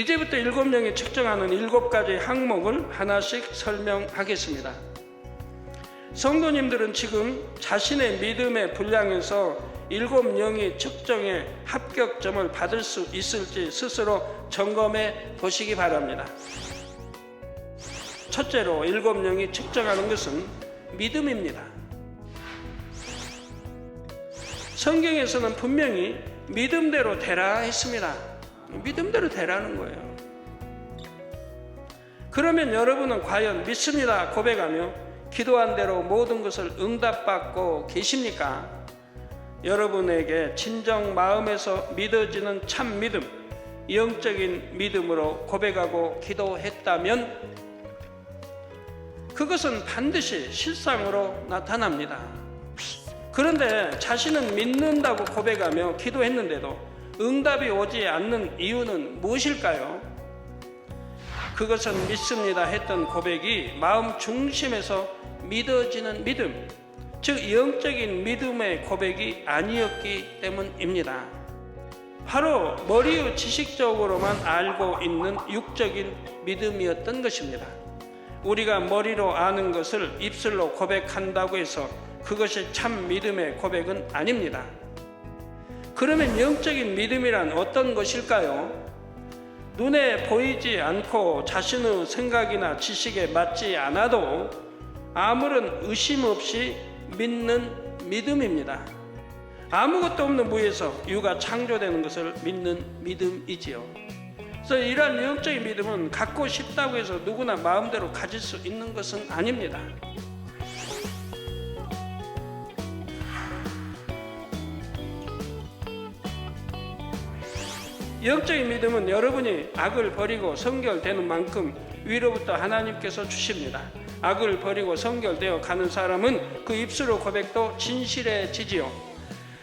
이제부터 7명이 측정하는 7가지 항목을 하나씩 설명하겠습니다. 성도님들은 지금 자신의 믿음의 분량에서 7영이 측정해 합격점을 받을 수 있을지 스스로 점검해 보시기 바랍니다. 첫째로 7영이 측정하는 것은 믿음입니다. 성경에서는 분명히 믿음대로 되라 했습니다. 믿음대로 되라는 거예요. 그러면 여러분은 과연 믿습니다 고백하며 기도한 대로 모든 것을 응답받고 계십니까? 여러분에게 진정 마음에서 믿어지는 참 믿음, 영적인 믿음으로 고백하고 기도했다면 그것은 반드시 실상으로 나타납니다. 그런데 자신은 믿는다고 고백하며 기도했는데도 응답이 오지 않는 이유는 무엇일까요? 그것은 믿습니다 했던 고백이 마음 중심에서 믿어지는 믿음, 즉 영적인 믿음의 고백이 아니었기 때문입니다. 바로 머리의 지식적으로만 알고 있는 육적인 믿음이었던 것입니다. 우리가 머리로 아는 것을 입술로 고백한다고 해서 그것이 참 믿음의 고백은 아닙니다. 그러면 영적인 믿음이란 어떤 것일까요? 눈에 보이지 않고 자신의 생각이나 지식에 맞지 않아도 아무런 의심 없이 믿는 믿음입니다. 아무것도 없는 무에서 유가 창조되는 것을 믿는 믿음이지요. 그래서 이러한 영적인 믿음은 갖고 싶다고 해서 누구나 마음대로 가질 수 있는 것은 아닙니다. 영적인 믿음은 여러분이 악을 버리고 성결되는 만큼 위로부터 하나님께서 주십니다. 악을 버리고 성결되어 가는 사람은 그 입술의 고백도 진실해지지요.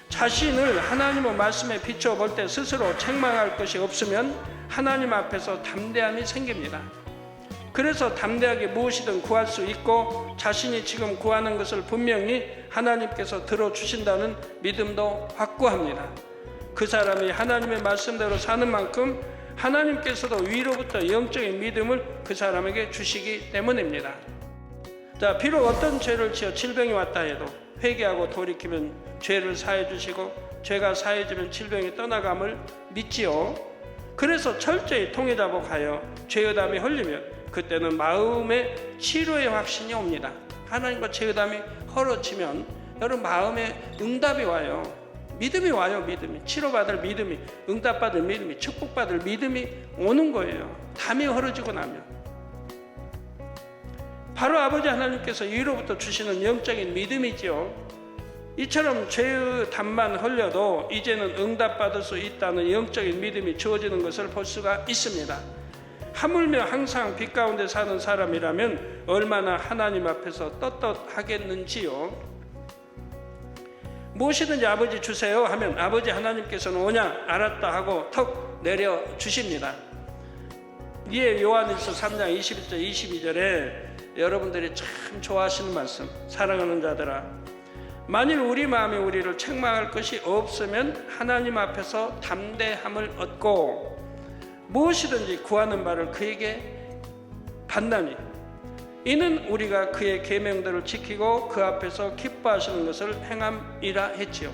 자신을 하나님의 말씀에 비춰볼 때 스스로 책망할 것이 없으면 하나님 앞에서 담대함이 생깁니다. 그래서 담대하게 무엇이든 구할 수 있고 자신이 지금 구하는 것을 분명히 하나님께서 들어주신다는 믿음도 확고합니다. 그 사람이 하나님의 말씀대로 사는 만큼 하나님께서도 위로부터 영적인 믿음을 그 사람에게 주시기 때문입니다. 자, 비록 어떤 죄를 지어 질병이 왔다 해도 회개하고 돌이키면 죄를 사해 주시고 죄가 사해지면 질병이 떠나감을 믿지요. 그래서 철저히 통회자복하여 죄의담이 흘리면 그때는 마음의 치료의 확신이 옵니다. 하나님과 죄의담이 헐어지면 여러분 마음에 응답이 와요. 믿음이 와요. 믿음이 치료받을 믿음이, 응답받을 믿음이, 축복받을 믿음이 오는 거예요. 담이 헐어지고 나면 바로 아버지 하나님께서 위로부터 주시는 영적인 믿음이지요. 이처럼 죄의 담만 흘려도 이제는 응답받을 수 있다는 영적인 믿음이 주어지는 것을 볼 수가 있습니다. 하물며 항상 빛 가운데 사는 사람이라면 얼마나 하나님 앞에서 떳떳하겠는지요. 무엇이든지 아버지 주세요 하면 아버지 하나님께서는 오냐 알았다 하고 턱 내려주십니다. 이에 요한일서 3장 21절 22절에 여러분들이 참 좋아하시는 말씀, 사랑하는 자들아 만일 우리 마음이 우리를 책망할 것이 없으면 하나님 앞에서 담대함을 얻고 무엇이든지 구하는 바를 그에게 받나니 이는 우리가 그의 계명들을 지키고 그 앞에서 기뻐하시는 것을 행함이라 했지요.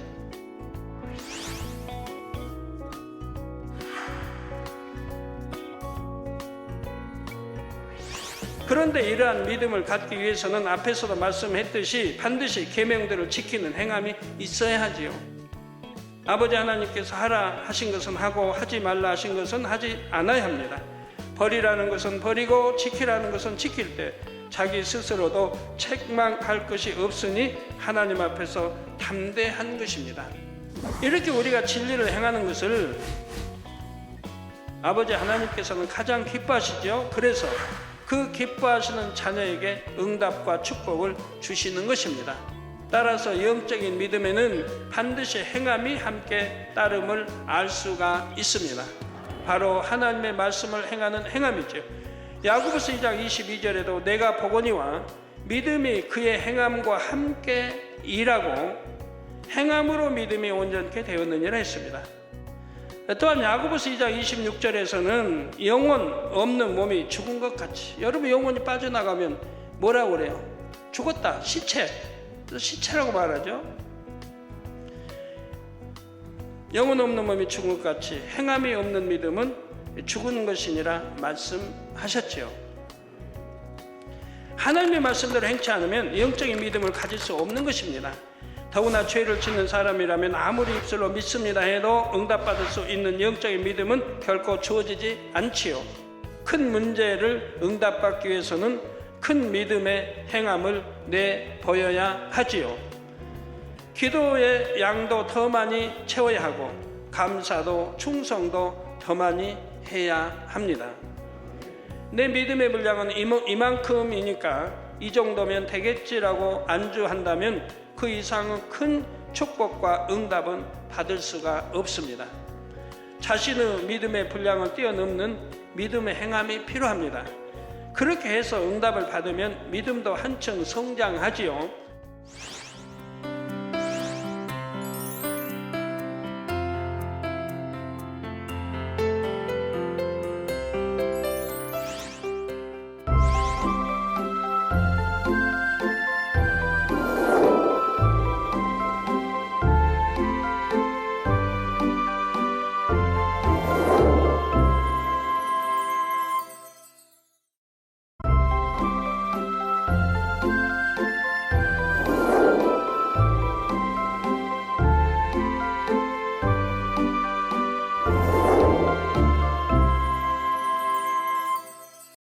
그런데 이러한 믿음을 갖기 위해서는 앞에서도 말씀했듯이 반드시 계명들을 지키는 행함이 있어야 하지요. 아버지 하나님께서 하라 하신 것은 하고 하지 말라 하신 것은 하지 않아야 합니다. 버리라는 것은 버리고 지키라는 것은 지킬 때 자기 스스로도 책망할 것이 없으니 하나님 앞에서 담대한 것입니다. 이렇게 우리가 진리를 행하는 것을 아버지 하나님께서는 가장 기뻐하시죠. 그래서 그 기뻐하시는 자녀에게 응답과 축복을 주시는 것입니다. 따라서 영적인 믿음에는 반드시 행함이 함께 따름을 알 수가 있습니다. 바로 하나님의 말씀을 행하는 행함이죠. 야고보서 2장 22절에도 내가 보거니와 믿음이 그의 행함과 함께 일하고 행함으로 믿음이 온전케 되었느니라 했습니다. 또한 야고보서 2장 26절에서는 영혼 없는 몸이 죽은 것 같이, 여러분 영혼이 빠져나가면 뭐라고 그래요? 죽었다, 시체라고 말하죠. 영혼 없는 몸이 죽은 것 같이 행함이 없는 믿음은 죽은 것이니라 말씀하셨지요. 하나님의 말씀대로 행치 않으면 영적인 믿음을 가질 수 없는 것입니다. 더구나 죄를 짓는 사람이라면 아무리 입술로 믿습니다 해도 응답받을 수 있는 영적인 믿음은 결코 주어지지 않지요. 큰 문제를 응답받기 위해서는 큰 믿음의 행함을 내보여야 하지요. 기도의 양도 더 많이 채워야 하고 감사도 충성도 더 많이 해야 합니다. 내 믿음의 분량은 이만큼이니까 이 정도면 되겠지라고 안주한다면 그 이상은 큰 축복과 응답은 받을 수가 없습니다. 자신의 믿음의 분량을 뛰어넘는 믿음의 행함이 필요합니다. 그렇게 해서 응답을 받으면 믿음도 한층 성장하지요.